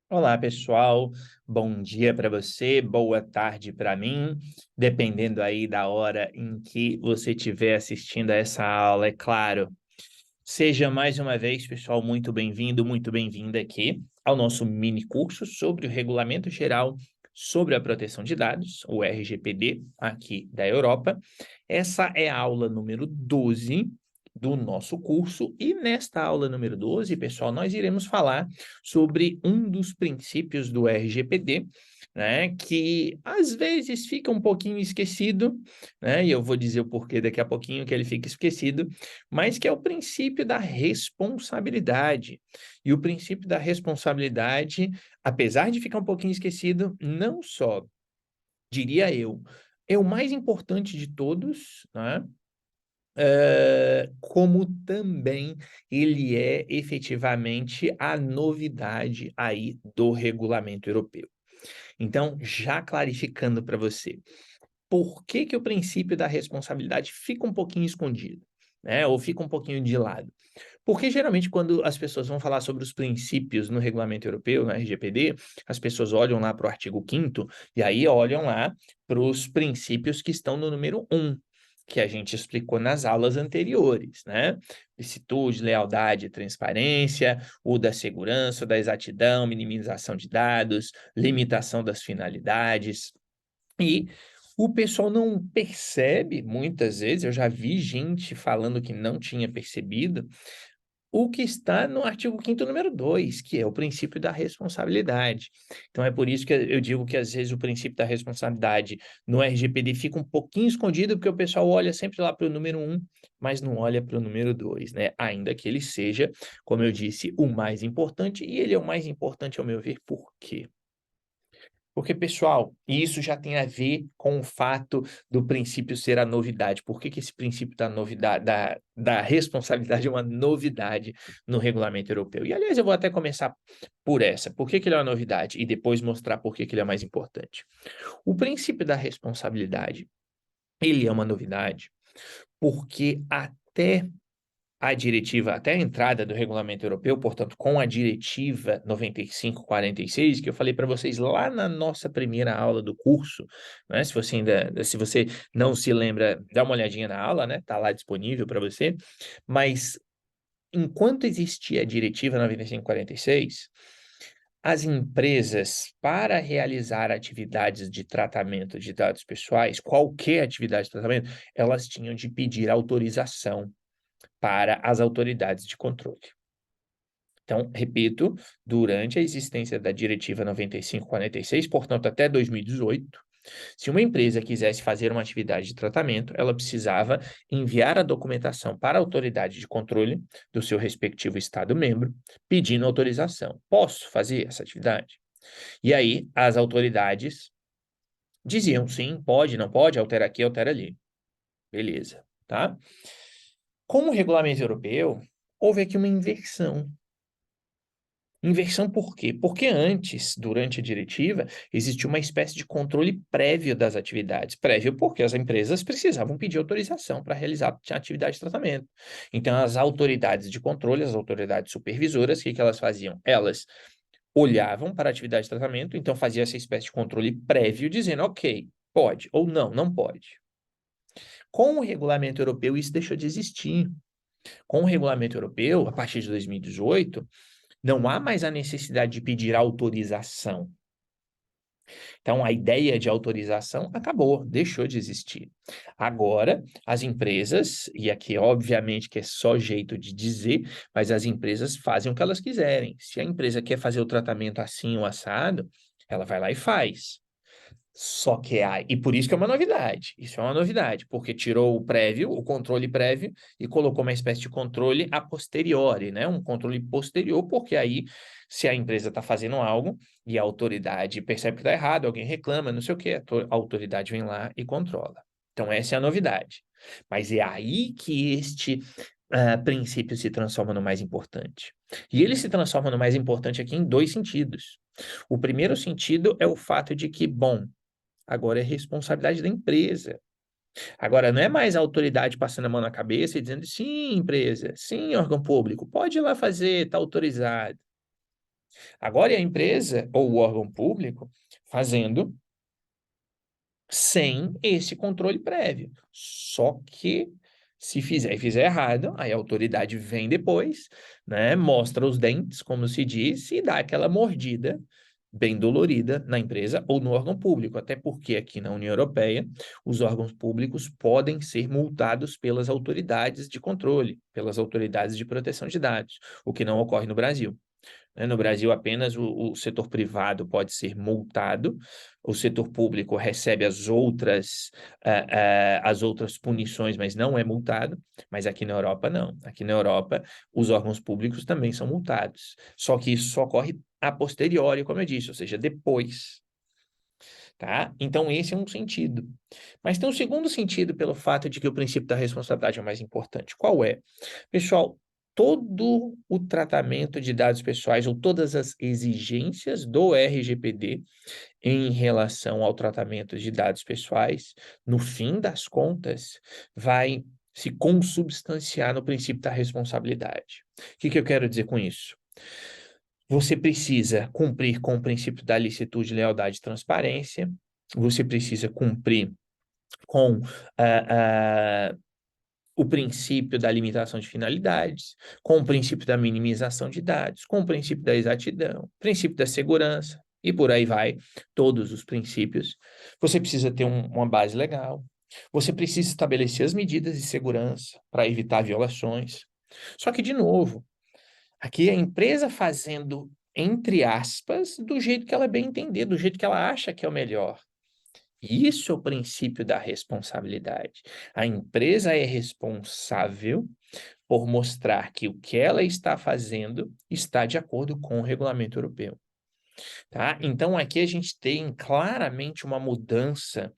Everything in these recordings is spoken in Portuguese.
Olá, pessoal. Bom dia para você, boa tarde para mim, dependendo aí da hora em que você estiver assistindo a essa aula, é claro. Seja mais uma vez, pessoal, muito bem-vindo, muito bem-vinda aqui ao nosso mini curso sobre o Regulamento Geral sobre a Proteção de Dados, o RGPD, aqui da Europa. Essa é a aula número 12 do nosso curso, e nesta aula número 12, pessoal, nós iremos falar sobre um dos princípios do RGPD, né, que às vezes fica um pouquinho esquecido, né, e eu vou dizer o porquê daqui a pouquinho que ele fica esquecido, mas que é o princípio da responsabilidade. E o princípio da responsabilidade, apesar de ficar um pouquinho esquecido, não só, diria eu, é o mais importante de todos, né? Como também ele é efetivamente a novidade aí do regulamento europeu. Então, já clarificando para você, por que que o princípio da responsabilidade fica um pouquinho escondido, né, ou fica um pouquinho de lado? Porque geralmente quando as pessoas vão falar sobre os princípios no regulamento europeu, no RGPD, as pessoas olham lá para o artigo 5º e aí olham lá para os princípios que estão no número 1, que a gente explicou nas aulas anteriores, né? Licitude, lealdade e transparência, o da segurança, o da exatidão, minimização de dados, limitação das finalidades. E o pessoal não percebe, muitas vezes, eu já vi gente falando que não tinha percebido, o que está no artigo 5º número 2, que é o princípio da responsabilidade. Então é por isso que eu digo que às vezes o princípio da responsabilidade no RGPD fica um pouquinho escondido, porque o pessoal olha sempre lá para o número 1, mas não olha para o número 2, né? Ainda que ele seja, como eu disse, o mais importante, e ele é o mais importante ao meu ver, por quê? Porque, pessoal, isso já tem a ver com o fato do princípio ser a novidade. Por que que esse princípio da novidade, da responsabilidade é uma novidade no regulamento europeu? E, aliás, eu vou até começar por essa. Por que que ele é uma novidade? E depois mostrar por que que ele é mais importante. O princípio da responsabilidade, ele é uma novidade porque até a entrada do regulamento europeu, portanto, com a diretiva 95/46, que eu falei para vocês lá na nossa primeira aula do curso, né? Se você não se lembra, dá uma olhadinha na aula, né? Tá lá disponível para você. Mas enquanto existia a diretiva 95/46, as empresas, para realizar atividades de tratamento de dados pessoais, qualquer atividade de tratamento, elas tinham de pedir autorização para as autoridades de controle. Então, repito, durante a existência da Diretiva 95/46, portanto, até 2018, se uma empresa quisesse fazer uma atividade de tratamento, ela precisava enviar a documentação para a autoridade de controle do seu respectivo Estado-membro, pedindo autorização. Posso fazer essa atividade? E aí, as autoridades diziam sim, pode, não pode, altera aqui, altera ali. Beleza, tá? Com o regulamento europeu, houve aqui uma inversão. Inversão por quê? Porque antes, durante a diretiva, existia uma espécie de controle prévio das atividades. Prévio porque as empresas precisavam pedir autorização para realizar a atividade de tratamento. Então, as autoridades de controle, as autoridades supervisoras, o que que elas faziam? Elas olhavam para a atividade de tratamento, então fazia essa espécie de controle prévio, dizendo, ok, pode, ou não, não pode. Com o regulamento europeu, isso deixou de existir. Com o regulamento europeu, a partir de 2018, não há mais a necessidade de pedir autorização. Então, a ideia de autorização acabou, deixou de existir. Agora, as empresas, e aqui obviamente que é só jeito de dizer, mas as empresas fazem o que elas quiserem. Se a empresa quer fazer o tratamento assim ou assado, ela vai lá e faz. Só que e por isso que é uma novidade. Isso é uma novidade, porque tirou o prévio, o controle prévio, e colocou uma espécie de controle a posteriori, né? Um controle posterior, porque aí, se a empresa está fazendo algo e a autoridade percebe que está errado, alguém reclama, não sei o quê, a autoridade vem lá e controla. Então, essa é a novidade. Mas é aí que este princípio se transforma no mais importante. E ele se transforma no mais importante aqui em dois sentidos. O primeiro sentido é o fato de que, bom, agora é responsabilidade da empresa. Agora, não é mais a autoridade passando a mão na cabeça e dizendo, sim, empresa, sim, órgão público, pode ir lá fazer, está autorizado. Agora é a empresa ou o órgão público fazendo sem esse controle prévio. Só que se fizer e fizer errado, aí a autoridade vem depois, né, mostra os dentes, como se diz, e dá aquela mordida bem dolorida na empresa ou no órgão público, até porque aqui na União Europeia os órgãos públicos podem ser multados pelas autoridades de controle, pelas autoridades de proteção de dados, o que não ocorre no Brasil. Né? No Brasil, apenas o setor privado pode ser multado, o setor público recebe as outras punições, mas não é multado. Mas aqui na Europa, não. Aqui na Europa, os órgãos públicos também são multados. Só que isso só ocorre a posteriori, como eu disse, ou seja, depois. Tá? Então, esse é um sentido. Mas tem um segundo sentido pelo fato de que o princípio da responsabilidade é o mais importante. Qual é? Pessoal, todo o tratamento de dados pessoais ou todas as exigências do RGPD em relação ao tratamento de dados pessoais, no fim das contas, vai se consubstanciar no princípio da responsabilidade. O que eu quero dizer com isso? Você precisa cumprir com o princípio da licitude, lealdade e transparência. Você precisa cumprir com ah, ah, o princípio da limitação de finalidades, com o princípio da minimização de dados, com o princípio da exatidão, princípio da segurança, e por aí vai, todos os princípios. Você precisa ter uma base legal. Você precisa estabelecer as medidas de segurança para evitar violações. Só que, de novo, aqui é a empresa fazendo, entre aspas, do jeito que ela bem entender, do jeito que ela acha que é o melhor. Isso é o princípio da responsabilidade. A empresa é responsável por mostrar que o que ela está fazendo está de acordo com o regulamento europeu. Tá? Então, aqui a gente tem claramente uma mudança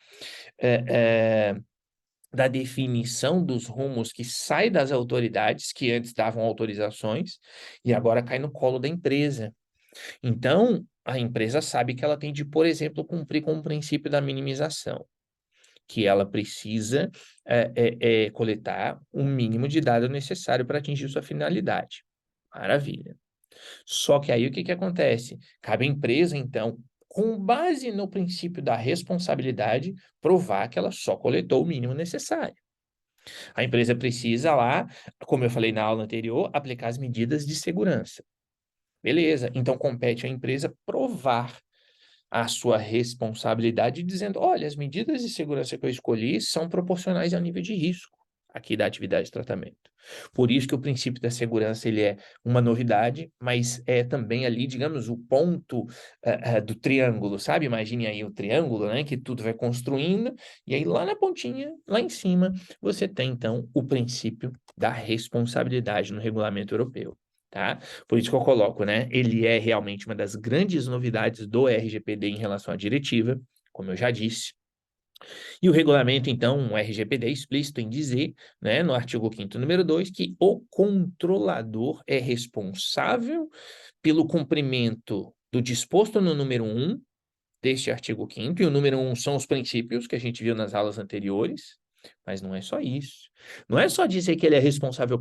da definição dos rumos que sai das autoridades, que antes davam autorizações, e agora cai no colo da empresa. Então, a empresa sabe que ela tem de, por exemplo, cumprir com o princípio da minimização, que ela precisa coletar o mínimo de dados necessário para atingir sua finalidade. Maravilha. Só que aí o que que acontece? Cabe à empresa, então, com base no princípio da responsabilidade, provar que ela só coletou o mínimo necessário. A empresa precisa lá, como eu falei na aula anterior, aplicar as medidas de segurança. Beleza, então compete à empresa provar a sua responsabilidade, dizendo: olha, as medidas de segurança que eu escolhi são proporcionais ao nível de risco aqui da atividade de tratamento. Por isso que o princípio da segurança ele é uma novidade, mas é também ali, digamos, o ponto do triângulo, sabe? Imagine aí o triângulo, né? Que tudo vai construindo, e aí lá na pontinha, lá em cima, você tem então o princípio da responsabilidade no regulamento europeu. Tá? Por isso que eu coloco, né? Ele é realmente uma das grandes novidades do RGPD em relação à diretiva, como eu já disse. E o regulamento, então, o RGPD é explícito em dizer, né, no artigo 5º, número 2, que o controlador é responsável pelo cumprimento do disposto no número 1 deste artigo 5º, e o número 1 são os princípios que a gente viu nas aulas anteriores, mas não é só isso. Não é só dizer que ele é responsável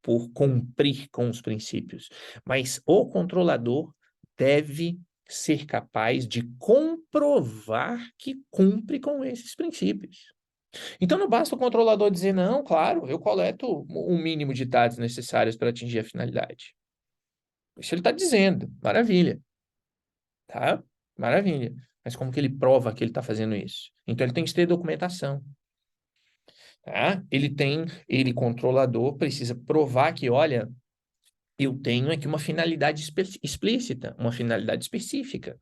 por cumprir com os princípios, mas o controlador deve ser capaz de comprovar que cumpre com esses princípios. Então não basta o controlador dizer, não, claro, eu coleto o mínimo de dados necessários para atingir a finalidade. Isso ele está dizendo, maravilha, tá? Maravilha. Mas como que ele prova que ele está fazendo isso? Então ele tem que ter documentação. Tá? Ele controlador, precisa provar que, olha, eu tenho aqui uma finalidade explícita, uma finalidade específica.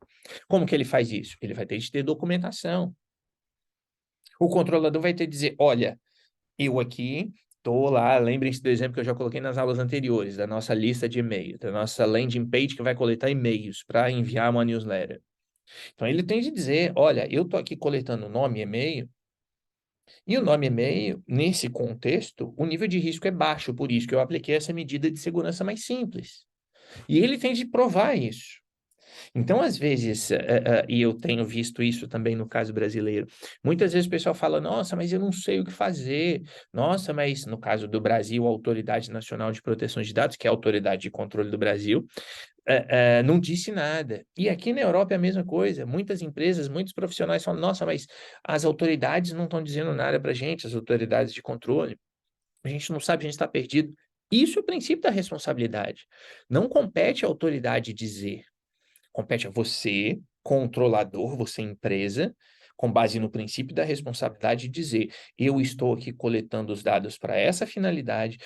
Como que ele faz isso? Ele vai ter de ter documentação. O controlador vai ter de dizer, olha, eu aqui estou lá, lembrem-se do exemplo que eu já coloquei nas aulas anteriores, da nossa lista de e-mail, da nossa landing page que vai coletar e-mails para enviar uma newsletter. Então ele tem de dizer, olha, eu estou aqui coletando nome e e-mail, e o nome e-mail, nesse contexto, o nível de risco é baixo, por isso que eu apliquei essa medida de segurança mais simples. E ele tem de provar isso. Então, às vezes, e eu tenho visto isso também no caso brasileiro, muitas vezes o pessoal fala, nossa, mas eu não sei o que fazer. Nossa, mas no caso do Brasil, a Autoridade Nacional de Proteção de Dados, que é a autoridade de controle do Brasil, não disse nada. E aqui na Europa é a mesma coisa. Muitas empresas, muitos profissionais falam, nossa, mas as autoridades não estão dizendo nada para a gente, as autoridades de controle. A gente não sabe, a gente está perdido. Isso é o princípio da responsabilidade. Não compete à autoridade dizer, compete a você, controlador, você empresa, com base no princípio da responsabilidade, dizer: eu estou aqui coletando os dados para essa finalidade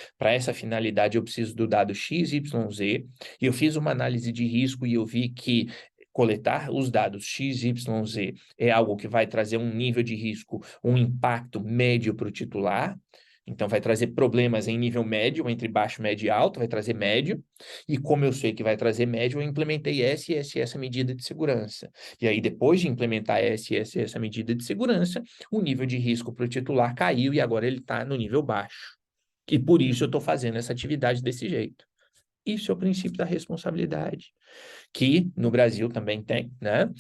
eu preciso do dado X, Y, Z, e eu fiz uma análise de risco e eu vi que coletar os dados X, Y, Z é algo que vai trazer um nível de risco, um impacto médio para o titular. Então, vai trazer problemas em nível médio, entre baixo, médio e alto, vai trazer médio. E como eu sei que vai trazer médio, eu implementei essa medida de segurança. E aí, depois de implementar essa medida de segurança, o nível de risco para o titular caiu e agora ele está no nível baixo. E por isso eu estou fazendo essa atividade desse jeito. Isso é o princípio da responsabilidade, que no Brasil também tem, né?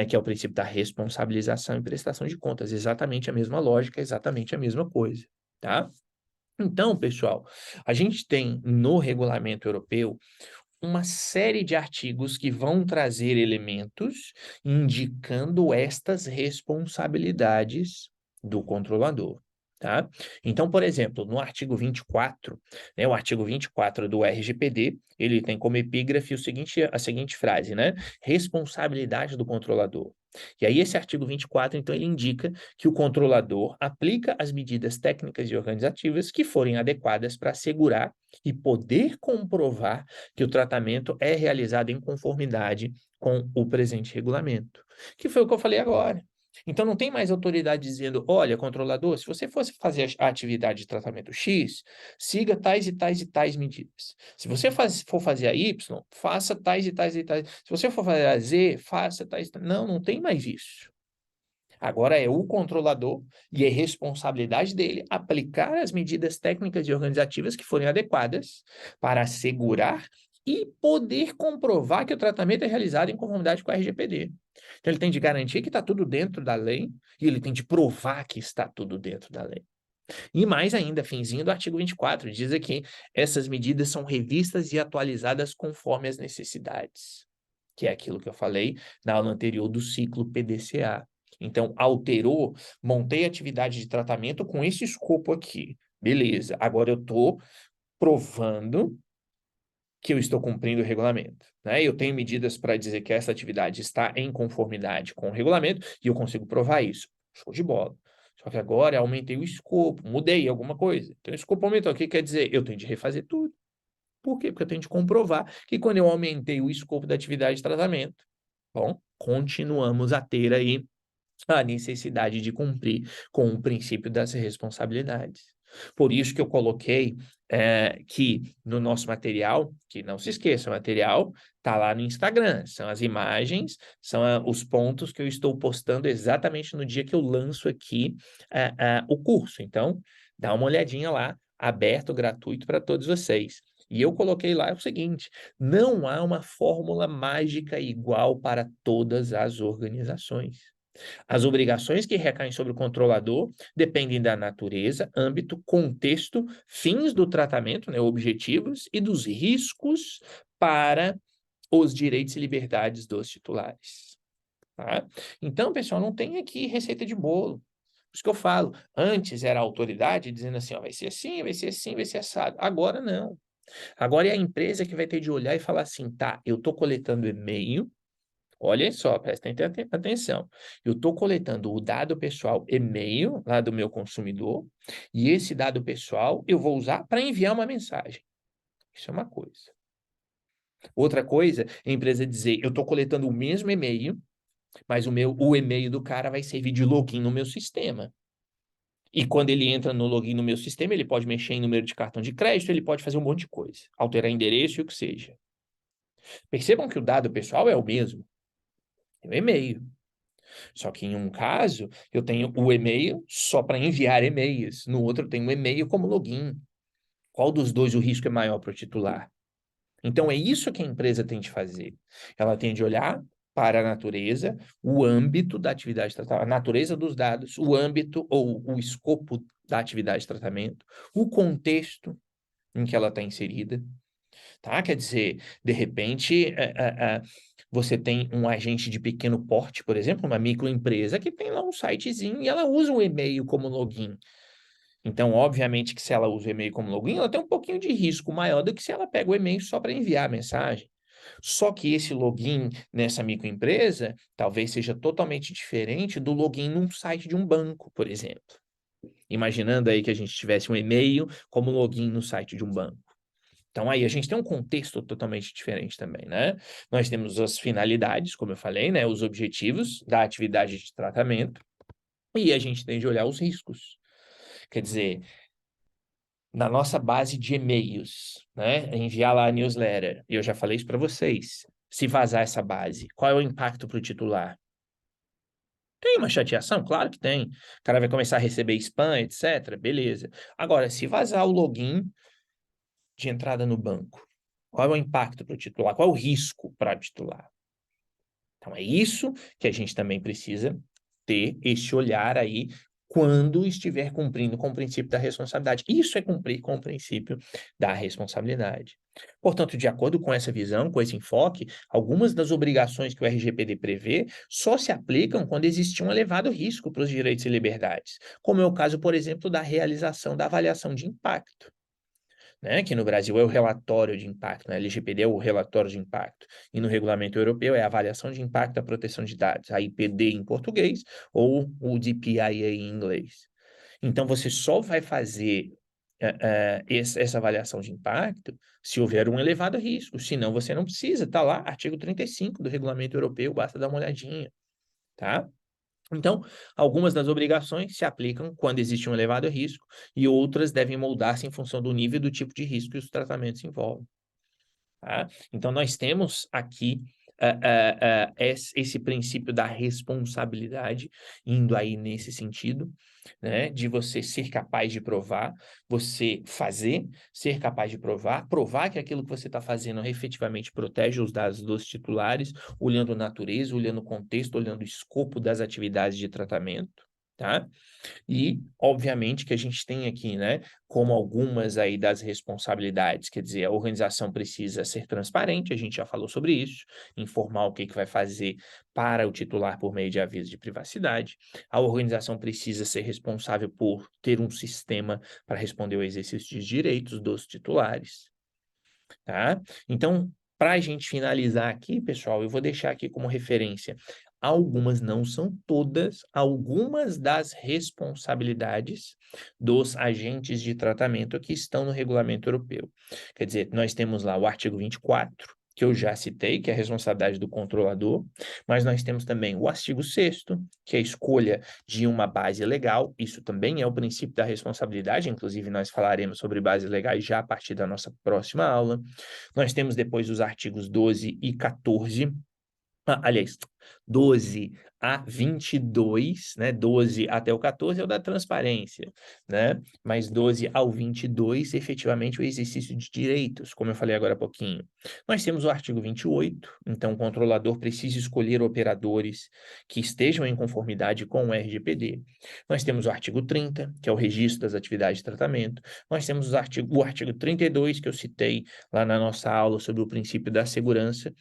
Que é o princípio da responsabilização e prestação de contas. Exatamente a mesma lógica, exatamente a mesma coisa, tá? Então, pessoal, a gente tem no regulamento europeu uma série de artigos que vão trazer elementos indicando estas responsabilidades do controlador, tá? Então, por exemplo, no artigo 24, né, o artigo 24 do RGPD, ele tem como epígrafe a seguinte frase, né? Responsabilidade do controlador. E aí esse artigo 24, então, ele indica que o controlador aplica as medidas técnicas e organizativas que forem adequadas para assegurar e poder comprovar que o tratamento é realizado em conformidade com o presente regulamento, que foi o que eu falei agora. Então, não tem mais autoridade dizendo, olha, controlador, se você fosse fazer a atividade de tratamento X, siga tais e tais e tais medidas. Se você for fazer a Y, faça tais e tais e tais. Se você for fazer a Z, faça tais. Não, não tem mais isso. Agora é o controlador e é responsabilidade dele aplicar as medidas técnicas e organizativas que forem adequadas para assegurar e poder comprovar que o tratamento é realizado em conformidade com a RGPD. Então, ele tem de garantir que está tudo dentro da lei e ele tem de provar que está tudo dentro da lei. E mais ainda, finzinho do artigo 24, diz aqui, essas medidas são revistas e atualizadas conforme as necessidades, que é aquilo que eu falei na aula anterior do ciclo PDCA. Então, alterou, montei atividade de tratamento com esse escopo aqui. Beleza, agora eu estou provando que eu estou cumprindo o regulamento, né? Eu tenho medidas para dizer que essa atividade está em conformidade com o regulamento e eu consigo provar isso. Show de bola. Só que agora eu aumentei o escopo, mudei alguma coisa. Então, o escopo aumentou. O que quer dizer? Eu tenho de refazer tudo. Por quê? Porque eu tenho de comprovar que quando eu aumentei o escopo da atividade de tratamento, bom, continuamos a ter aí a necessidade de cumprir com o princípio das responsabilidades. Por isso que eu coloquei que no nosso material, que não se esqueça, o material está lá no Instagram, são as imagens, são os pontos que eu estou postando exatamente no dia que eu lanço aqui o curso. Então, dá uma olhadinha lá, aberto, gratuito para todos vocês. E eu coloquei lá o seguinte: não há uma fórmula mágica igual para todas as organizações. As obrigações que recaem sobre o controlador dependem da natureza, âmbito, contexto, fins do tratamento, né, objetivos, e dos riscos para os direitos e liberdades dos titulares. Tá? Então, pessoal, não tem aqui receita de bolo. Por isso que eu falo, antes era a autoridade dizendo assim, ó, vai ser assim, vai ser assim, vai ser assado. Agora não. Agora é a empresa que vai ter de olhar e falar assim, tá, eu estou coletando e-mail, olha só, prestem atenção. Eu estou coletando o dado pessoal e-mail lá do meu consumidor e esse dado pessoal eu vou usar para enviar uma mensagem. Isso é uma coisa. Outra coisa é a empresa dizer, eu estou coletando o mesmo e-mail, mas o e-mail do cara vai servir de login no meu sistema. E quando ele entra no login no meu sistema, ele pode mexer em número de cartão de crédito, ele pode fazer um monte de coisa, alterar endereço e o que seja. Percebam que o dado pessoal é o mesmo, é o e-mail. Só que em um caso, eu tenho o e-mail só para enviar e-mails. No outro, eu tenho o e-mail como login. Qual dos dois o risco é maior para o titular? Então, é isso que a empresa tem de fazer. Ela tem de olhar para a natureza, o âmbito da atividade de tratamento, a natureza dos dados, o âmbito ou o escopo da atividade de tratamento, o contexto em que ela está inserida, tá? Quer dizer, de repente, você tem um agente de pequeno porte, por exemplo, uma microempresa que tem lá um sitezinho e ela usa o e-mail como login. Então, obviamente que se ela usa o e-mail como login, ela tem um pouquinho de risco maior do que se ela pega o e-mail só para enviar a mensagem. Só que esse login nessa microempresa talvez seja totalmente diferente do login num site de um banco, por exemplo. Imaginando aí que a gente tivesse um e-mail como login no site de um banco. Então, aí a gente tem um contexto totalmente diferente também, né? Nós temos as finalidades, como eu falei, né? Os objetivos da atividade de tratamento, e a gente tem de olhar os riscos. Quer dizer, na nossa base de e-mails, né? Enviar lá a newsletter. E eu já falei isso para vocês. Se vazar essa base, qual é o impacto para o titular? Tem uma chateação? Claro que tem. O cara vai começar a receber spam, etc. Beleza. Agora, se vazar o login de entrada no banco, qual é o impacto para o titular? Qual é o risco para o titular? Então, é isso que a gente também precisa ter esse olhar aí quando estiver cumprindo com o princípio da responsabilidade. Isso é cumprir com o princípio da responsabilidade. Portanto, de acordo com essa visão, com esse enfoque, algumas das obrigações que o RGPD prevê só se aplicam quando existe um elevado risco para os direitos e liberdades, como é o caso, por exemplo, da realização da avaliação de impacto, né, que no Brasil é o relatório de impacto, né, LGPD é o relatório de impacto, e no regulamento europeu é a avaliação de impacto da proteção de dados, a IPD em português ou o DPIA em inglês. Então, você só vai fazer essa avaliação de impacto se houver um elevado risco, senão você não precisa, está lá, artigo 35 do regulamento europeu, basta dar uma olhadinha, tá? Então, algumas das obrigações se aplicam quando existe um elevado risco e outras devem moldar-se em função do nível e do tipo de risco que os tratamentos envolvem. Tá? Então, nós temos aqui esse princípio da responsabilidade, indo aí nesse sentido, né, de você ser capaz de provar, você fazer, ser capaz de provar, provar que aquilo que você está fazendo efetivamente protege os dados dos titulares, olhando a natureza, olhando o contexto, olhando o escopo das atividades de tratamento. Tá? E, obviamente, que a gente tem aqui, né, como algumas aí das responsabilidades, quer dizer, a organização precisa ser transparente, a gente já falou sobre isso, informar o que vai fazer para o titular por meio de aviso de privacidade. A organização precisa ser responsável por ter um sistema para responder ao exercício de direitos dos titulares, tá? Então, para a gente finalizar aqui, pessoal, eu vou deixar aqui como referência algumas, não são todas, algumas das responsabilidades dos agentes de tratamento que estão no regulamento europeu. Quer dizer, nós temos lá o artigo 24, que eu já citei, que é a responsabilidade do controlador, mas nós temos também o artigo 6º, que é a escolha de uma base legal, isso também é o princípio da responsabilidade, inclusive nós falaremos sobre bases legais já a partir da nossa próxima aula. Nós temos depois os artigos 12 e 14, aliás, 12 a 22, né? 12 até o 14 é o da transparência, né? Mas 12 ao 22, efetivamente, o exercício de direitos, como eu falei agora há pouquinho. Nós temos o artigo 28, então o controlador precisa escolher operadores que estejam em conformidade com o RGPD. Nós temos o artigo 30, que é o registro das atividades de tratamento. Nós temos o artigo 32, que eu citei lá na nossa aula sobre o princípio da segurança,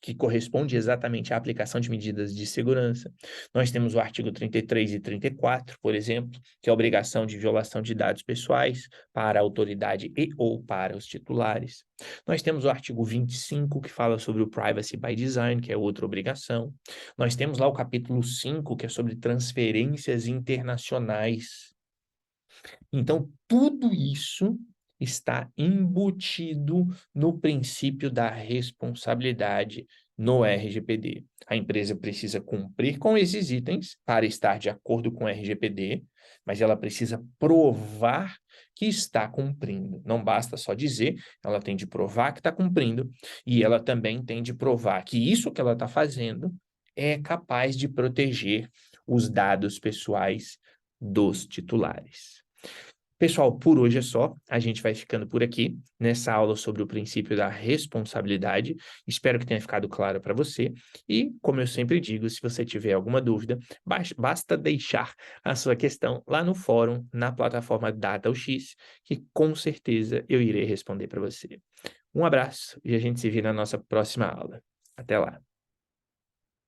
que corresponde exatamente à aplicação de medidas de segurança. Nós temos o artigo 33 e 34, por exemplo, que é a obrigação de violação de dados pessoais para a autoridade e ou para os titulares. Nós temos o artigo 25, que fala sobre o Privacy by Design, que é outra obrigação. Nós temos lá o capítulo 5, que é sobre transferências internacionais. Então, tudo isso está embutido no princípio da responsabilidade no RGPD. A empresa precisa cumprir com esses itens para estar de acordo com o RGPD, mas ela precisa provar que está cumprindo. Não basta só dizer, ela tem de provar que está cumprindo, e ela também tem de provar que isso que ela está fazendo é capaz de proteger os dados pessoais dos titulares. Pessoal, por hoje é só. A gente vai ficando por aqui nessa aula sobre o princípio da responsabilidade. Espero que tenha ficado claro para você. E, como eu sempre digo, se você tiver alguma dúvida, basta deixar a sua questão lá no fórum, na plataforma DataUX, que com certeza eu irei responder para você. Um abraço e a gente se vê na nossa próxima aula. Até lá.